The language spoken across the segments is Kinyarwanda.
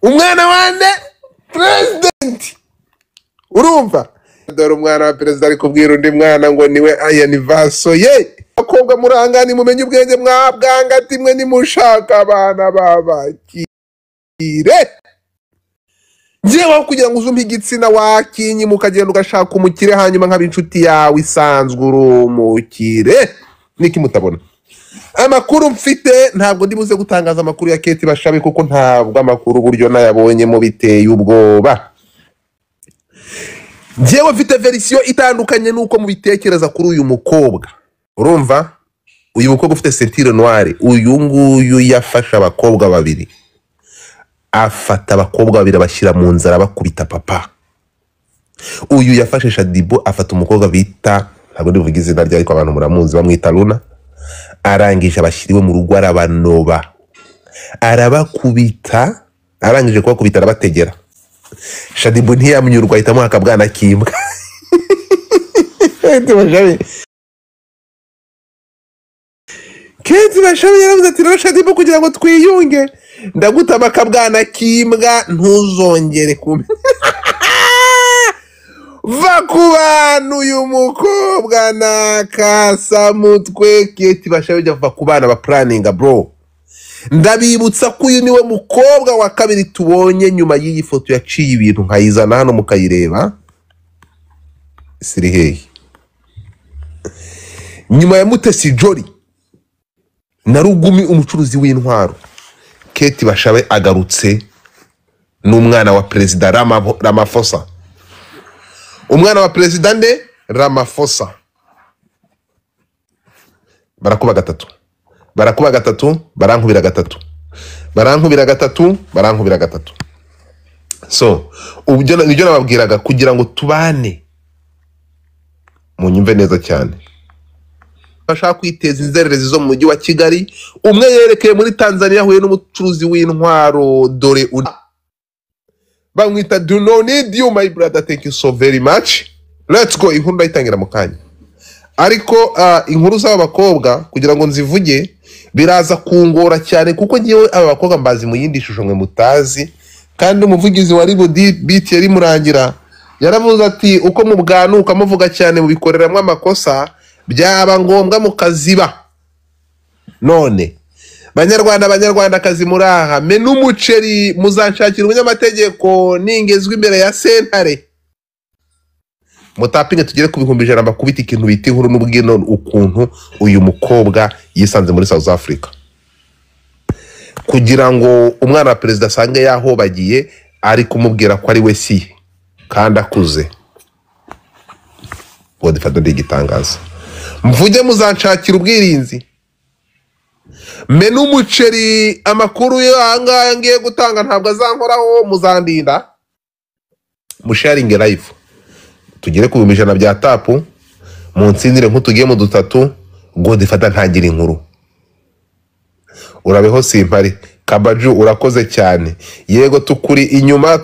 umwana wande president urumva dore umwana wa perezida ari kubwira undi mwana ngo niwe ayanivaso ye akobwa murangani mumenye ubwenge mwabwanga ati mwe nimushaka abana babakire njyewe kugira ngo uzumpe igitsina wakinyi mukagenda ugashaka umukire hanyuma nkaba inshuti yawe isanzwe urumukire niki mutabona amakuru mfite ntabwo ndibuze gutangaza amakuru ya Kate Bashabe kuko ntabwo amakuru buryo nayabonye mu biteye ubwoba njyewe mfite verisiyo itandukanye nuko mubitekereza kuri uyu mukobwa urumva uyu mukobwa ufite sentire noire uyu nguyu yafasha abakobwa babiri afata abakobwa babiri abashyira mu nzara bakubita papa uyu yafashe Shadibo afata umukobwa bita ntabwo ndivuga izina rye ariko abantu muramuzi bamwita Luna arangije abashyiriwe mu rugo arabanoba arabakubita arangije kubakubita arabategera Shadibo ntiyamnyurwa ahitamo akabwana kimbwa Kate Bashabe yaravuze ati rero Shadibo kugira ngo twiyunge ndagutama akabwana kimbwa ntuzongere kumenya va ku bantu uyu mukobwa nakasamutwe Kate Bashabe jya va ku bana ba planninga bro ndabibutsa ko uyu niwe mukobwa wa kabiri tubonye nyuma y'iyi foto yaciye ibintu nkayizana hano mukayireba siri hehe nyuma ya Mutesi Jolly na Rugumi umucuruzi w'intwaro Kate Bashabe agarutse n'umwana wa perezida Ramaphosa umwana wa perezida nde Ramaphosa barakuba gatatu barankubira gatatu so ubyo nibyo nababwiraga kugira ngo tubane mu nyumve neza cyane bashaka kwiteza inzererezi zo mu mujyi wa Kigali umwe yerekeye muri Tanzania huye n'umucuruzi w'intwaro dore bamwita do not need you my brother thank you so very much let's go inkuru ndayitangira mu kanya ariko inkuru z'aba bakobwa kugira ngo nzivuge biraza kungora cyane kuko ngiye aba bakobwa mbazi mu yindi shusho mwe mutazi kandi umuvugizi wa Ribudi beat yari murangira yaravuze ati uko mu bwanuka muvuga cyane mubikoreramwe amakosa byaba ngombwa mukaziba none banyarwanda kazi muraha me n'umuceri muzanshakira umunyamategeko ningezwe imbere ya sentare mutapinge tugere ku bihumbi ijana bakubita ikintu bita inkuru n'ubwino ukuntu uyu mukobwa yisanze muri South Africa kugira ngo umwana wa perezida asange yaho bagiye ari kumubwira ko ari we si kandi akuze ngo difata ndigitangaza mvuge muzanshakira ubwirinzi me n'umuceri amakuru y'anga ngiye gutanga ntabwo azankoraho muzandinda musharinge live tugere ku bihumbi ijana bya tapu mu nsindire nk'utugiye mu dutatu ngo difata ntagira inkuru urabeho simpari Kabaju urakoze cyane yego tukuri inyuma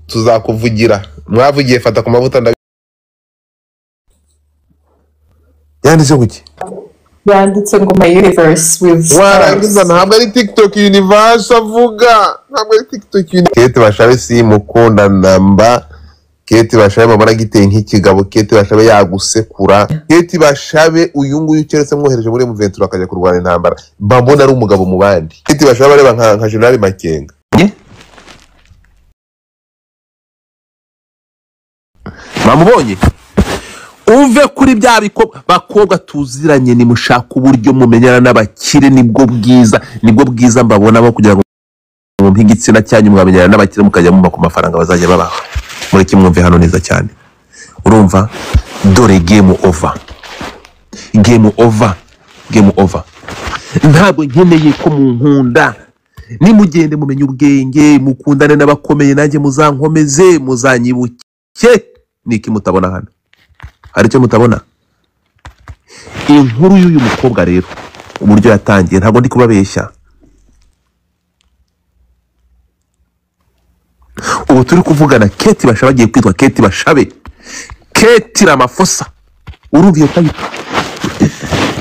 tuzakuvugira mwavugiye fata ku mavuta yanditse kuki yanditse ngo my universe with warangiza ntabwo ari TikTok universe avuga ntabwo ari TikTok Kate Bashabe si mukunda namba Kate Bashabe mabara giteye nk'ikigabo Kate Bashabe yagusekura Kate Bashabe uyu nguyu keretse mwohereje muri M23 akajya kurwana intambara mbona ari umugabo mu bandi Kate Bashabe areba nka General Makenga mamubonye uve kuri bya bakobwa tuziranye ni mushaka uburyo mumenyana n'abakire nibwo bwiza mbabona bo kugira ngo mpigitsina cyanyu mwamenyana n'abakire mukajya mu mafaranga bazajya babaha muri kimwumve hano neza cyane urumva dore game over ntabwo nkeneye ko munkunda nimugende mumenye ubwenge mukundane n'abakomeye nanjye muzankomeze muzanyibuke niki mutabona hano hari icyo mutabona inkuru y'uyu mukobwa rero uburyo yatangiye ntabwo ndi kubabeshya ubu turi kuvugana Kate Bashabe agiye kwitwa Kate Bashabe Kate Ramaphosa urumva iyo type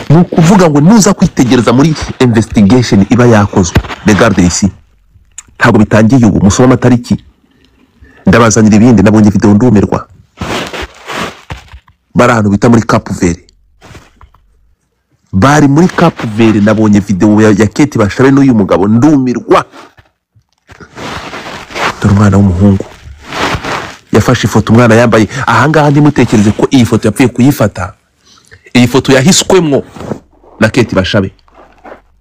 ni ukuvuga ngo nuza kwitegereza muri investigation iba yakozwe regarde ici ntabwo bitangiye ubu musoma amatariki ndabazanira ibindi nabonye video ndumirwa bari ahantu bita muri Cap Vert bari muri Cap Vert nabonye video ya Kate Bashabe n'uyu mugabo ndumirwa dore umwana w'umuhungu yafashe ifoto umwana yambaye ahangaha ndimutekereze ko iyi foto yapfuye kuyifata iyi foto yahiswemwo na Kate Bashabe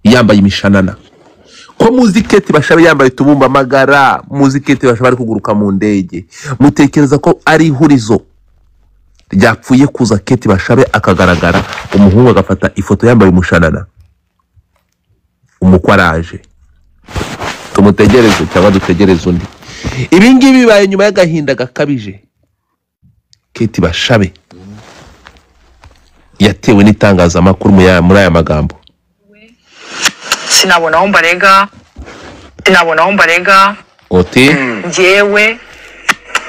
yambaye imishanana ko muzi Kate Bashabe yambaye tubumba amagara muzi Kate Bashabe ari kuguruka mu ndege mutekereza ko ari ihurizo ryapfuye kuza Kate Bashabe akagaragara umuhungu agafata ifoto yambaye umushanana umukwaraje tumutegereze cyangwa dutegereze undi ibingibi bibaye nyuma y'agahinda gakabije Kate Bashabe yatewe n'itangazamakuru muri aya magambo sinabona aho mbarega oti njyewe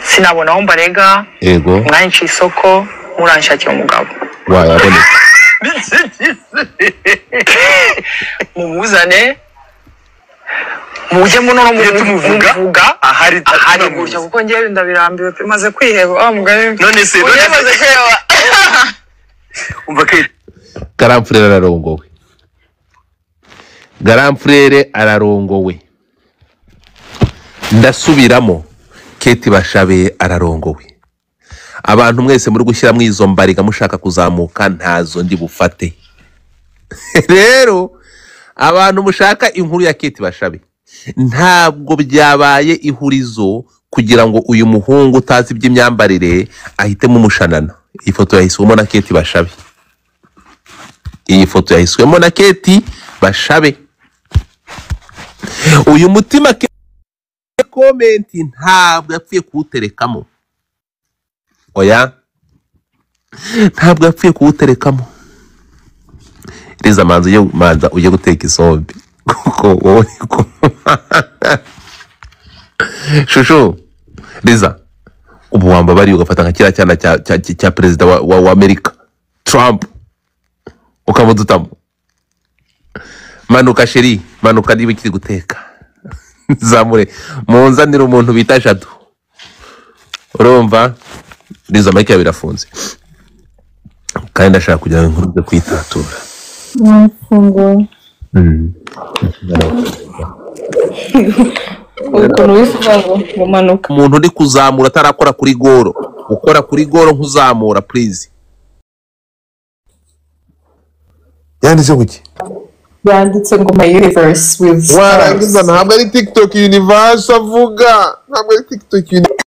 sinabona aho mbarega ego mwanyica isoko muranshakira umugabo wayaboneka mumuzane mujye muno muvuga ahari gutya kuko njyewe ndabirambiwe maze kwiheba mugabo none maze kwiheba umva Kate Garamfurere ararongowe Garamfurere ararongowe ndasubiramo Kate Bashabe ararongowe abantu mwese muri gushyira mwizo mbariga mushaka kuzamuka ntazo ndi bufate rero abantu mushaka inkuru ya Kate Bashabe ntabwo byabaye ihurizo kugira ngo uyu muhungu utazi iby'imyambarire ahitemo umushanana iyi foto yahiswemo na Kate Bashabe iyi foto yahiswemo na Kate Bashabe uyu mutima comment ntabwo yapfuye kuwuterekamo oya ntabwo yapfuye kuwuterekamo Riza manza uje guteka isombe kuko wowe shusho Riza ubu wamba bari ugafata nka kira cyana cya president wa Amerika Trump ukamudutamo manuka sheri manuka niba kiri guteka zamure munzanira umuntu bita Jado urumva Riza make birafunze kandi ndashaka kugira inkuru zo kwitatura Mfungo. Ukuntu wifuza ngo manuka. Umuntu uri kuzamura atarakora kuri goro ukora kuri goro nkuzamura please yanditse kuki Yanditse ngo my universe with warangiza ntabwo ari TikTok universe avuga ntabwo ari TikTok universe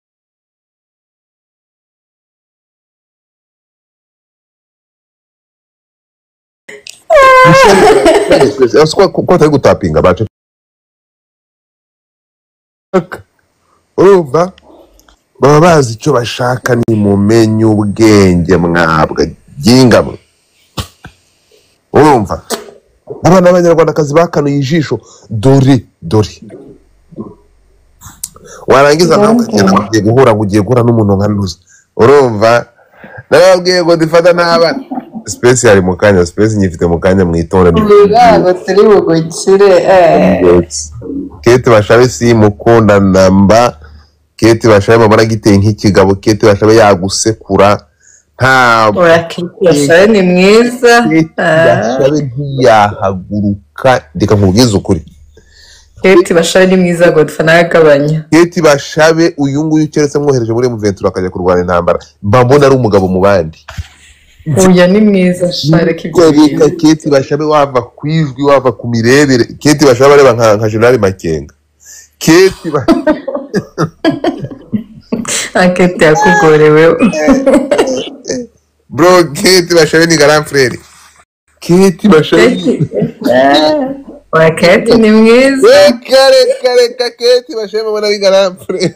ko atari gutapinga bacu urumva baba bazi icyo bashaka ni mumenye ubwenge mwabwa gingamwe urumva abana b'abanyarwandakazi bakanuye ijisho dore warangiza nawe ukagenda ugiye guhura n'umuntu nka Nuza urumva nababwiye ngo difata n'abana special mu kanya space nyifite mu kanya mwitonde ntabwo turi bugukire Kate Bashabe si mukunda namba Kate Bashabe mabara giteye nk'ikigabo Kate Bashabe yagusekura ntabwo Kate Bashabe ni mwiza Bashabe ntiyahaguruka ndeka nkubwiza ukuri Kate Bashabe ni mwiza Godfa nagabanya Kate Bashabe uyu nguyu keretse mwohereje muri M23 akajya kurwana intambara mbambona ari umugabo mu bandi Oya ni mwiza shareka ibyo Kate Bashabe wava kwijwi wava ku mirebere Kate Bashabe areba nka General Makenga Kate Kate yakugorewe bro Kate Bashabe ni Garamfurere Kate Bashabe Oya Kate ni mwiza reka Kate Bashabe mabona ari Garamfurere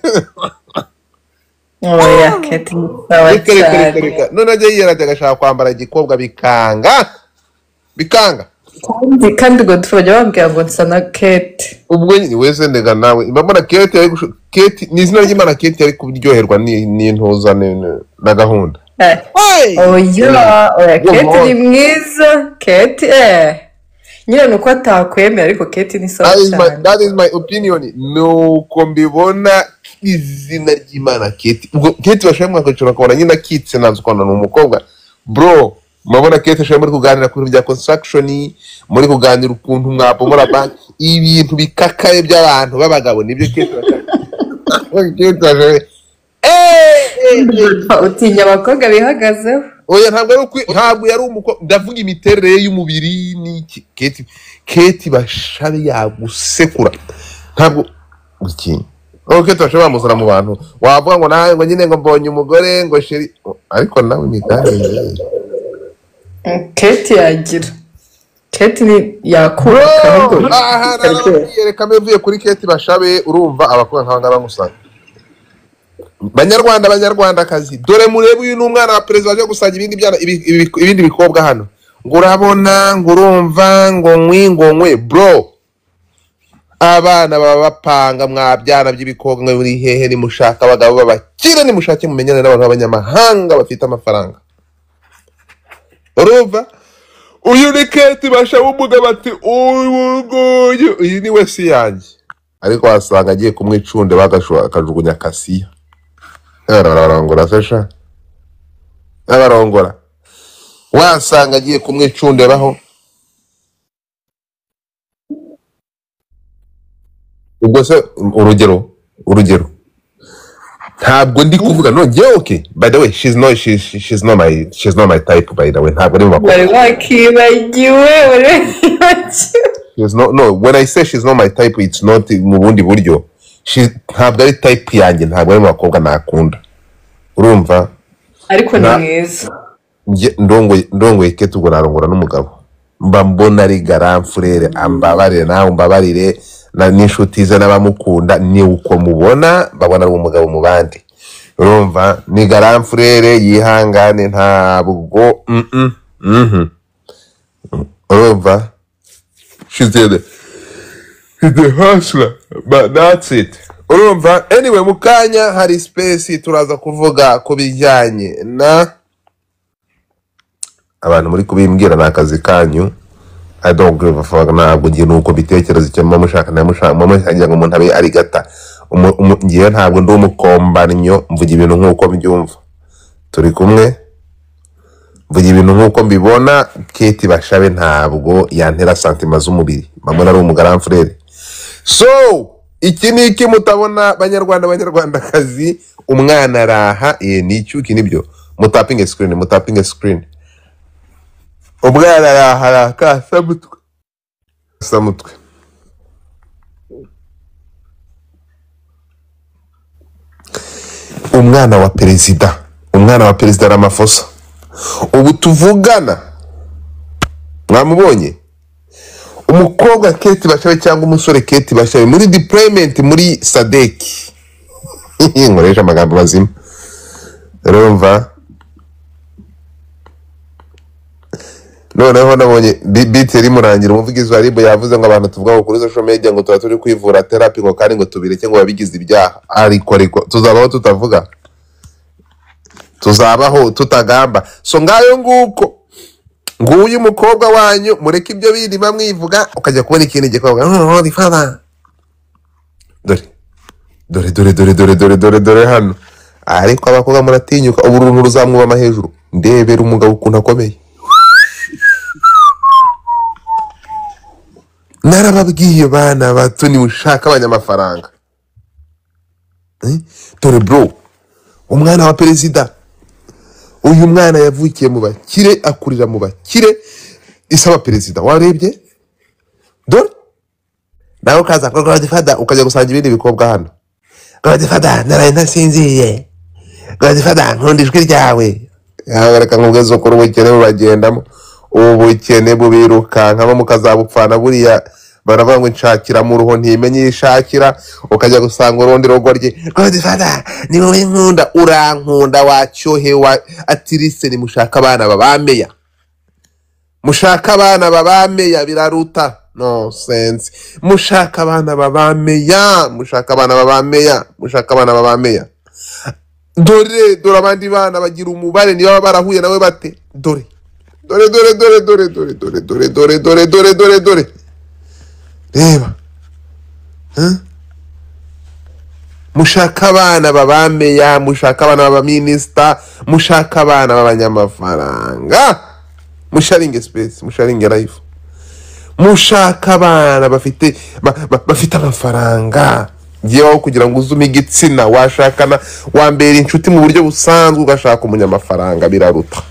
Oya Kate ni sawa cyane none ajya yiyarata agashaka kwambara igikobwa bikanga kandi Godfa bajya bambwira ngo nsa na Kate ubwo nyine wese ndega nawe mbona Kate ni izina ry'Imana Kate yari kubiryoherwa n'intoza na gahunda oya Kate ni mwiza Kate nyine nuko atakwemera ariko Kate ni sawa cyane. That is my opinion. Nuko mbibona izina ry'Imana Kate. Ubwo Kate bashaye mwakwicara kubona nyina kitse nazo ukona n'umukobwa. Bro, mabona Kate ashaye muri kuganira ku bintu bya construction, muri kuganira ukuntu mwapomora bank, ibintu bikakaye by'abantu babagabo nibyo Kate bashaye. Kate bashaye. Utinya abakobwa bihagazeho. Oya ntabwo yari umukobwa, ndavuga imiterere y'umubiri ni Kate bashabe yagusekura. Ntabwo iki. Kate bashabe bamuzana mu bantu. Wavuga ngo nawe ngo nyine ngo mbonye umugore ngo sheri, ariko nawe ni kandi. Kate yagira. Kate ni yakura ahubwo. Yereka mevuye kuri Kate bashabe urumva abakobwa nk'abanga bamusanga. Banyarwandakazi, dore murebe uyu n'umwana wa perezida waje gusanga ibindi bikobwa hano. Ngo urabona ngo urumva ngo nkwe bro. Abana baba bapanga mwabyana by'ibikobwa mwe muri hehe ni mushaka abagabo babakire ni mushake mumenyane n'abantu b'abanyamahanga bafite amafaranga. Urumva? Uyu ni Kate bashabe umugabo ati uyu ni we si yanjye. Ariko wasanga agiye kumwicunde akajugunya kasiya. Barongora sesha. Barongora. Wasanga agiye kumwicunderaho. Ubwo se urugero. Ntabwo ndi kuvuga no ngiye okay. By the way, she's not my type by the way. Ntabwo ari makuru. Bari bakibagiwe. No, when I say she's not my type, it's not mu bundi buryo. Ntabwo ari type yanjye, ntabwo ari makobwa nakunda. Urumva? Ariko ni mwiza. Ndongoye Kate ubwo narongora n'umugabo. Mba mbona ari grand frère, ambabarire nawe umbabarire na n'inshuti ze n'abamukunda ni uko mubona babona ari umugabo mu bandi. Urumva? Ni grand frère yihangane ntabwo urumva? She's the hustler, but that's it. Urumva? Anyway, mukanya hari space turaza kuvuga ku bijyanye na abantu muri kubimbwira n'akazi kanyu. I don't give a fuck, ntabwo ngiye nuko bitekereza icyo mushaka ngo umuntu abe ari gata. Ngiye ntabwo ndi umukombanyo, mvuga ibintu nk'uko mbyumva. Turi kumwe? Mvuga ibintu nk'uko mbibona. Kate bashabe ntabwo yantera santima z'umubiri. Mamwe ari umugara frere. So, iki ni iki mutabona banyarwandakazi, umwana araha ni iki nibyo. Mutapinge screen. Umwana araha araka samutwe. Umwana wa perezida Ramaphosa. Ubu tuvugana mwamubonye umukobwa Kate bashabe cyangwa umusore Kate bashabe muri deployment muri Sadek. Nkoresha amagambo mazima. Urumva? Noneho nabonye biteri murangira umuvugizi wa RIB yavuze ngo abantu tuvuga kuri social media ngo turi kwivura therapy ngo kandi ngo tubireke ngo babigize ibyaha. Ariko tuzabaho tutavuga. Tuzabaho tutagamba. So ngayo nguko nguyu umukobwa wanyu mureke ibyo bindi bamwivuga ukajya kubona ikintu gikobwa. Holy father. Dore hano. Ariko abakobwa muratinyuka uburuntu ruzamwubama hejuru. Ndebera umugabo ukuntu akomeye. Narababwiye bana bato ni ushaka abanyamafaranga. Dore bro, umwana wa perezida. Uyu mwana yavukiye mu bakire akurira mu bakire isaba perezida. Warebye? Dore nawe kaza ko Godfather ukajya gusanga ibindi bikobwa hano. Godfather naraye ntasinziye. Godfather nkunda ijwi ryawe. Reka nkubweze ko ubukene bubagendamo. Ubukene bubirukankamo mukazabupfana buriya baravuga ngo nshakira mu ruho ntimenye yishakira ukajya gusanga urundi rugo rye. Godfather ni wowe nkunda, urankunda wacyohe wa atirise ni mushaka abana babameya. Mushaka abana babameya biraruta. No sense. Mushaka abana babameya. Dore abandi bana bagira umubare niba barahuye nawe bate. Dore dore reba mushaka abana babameya mushaka abana b'abaminisita mushaka abana b'abanyamafaranga musharinge space musharinge life mushaka abana bafite amafaranga ngewe kugira ngo uzume igitsina washakana wambera inshuti mu buryo busanzwe ugashaka umunyamafaranga biraruta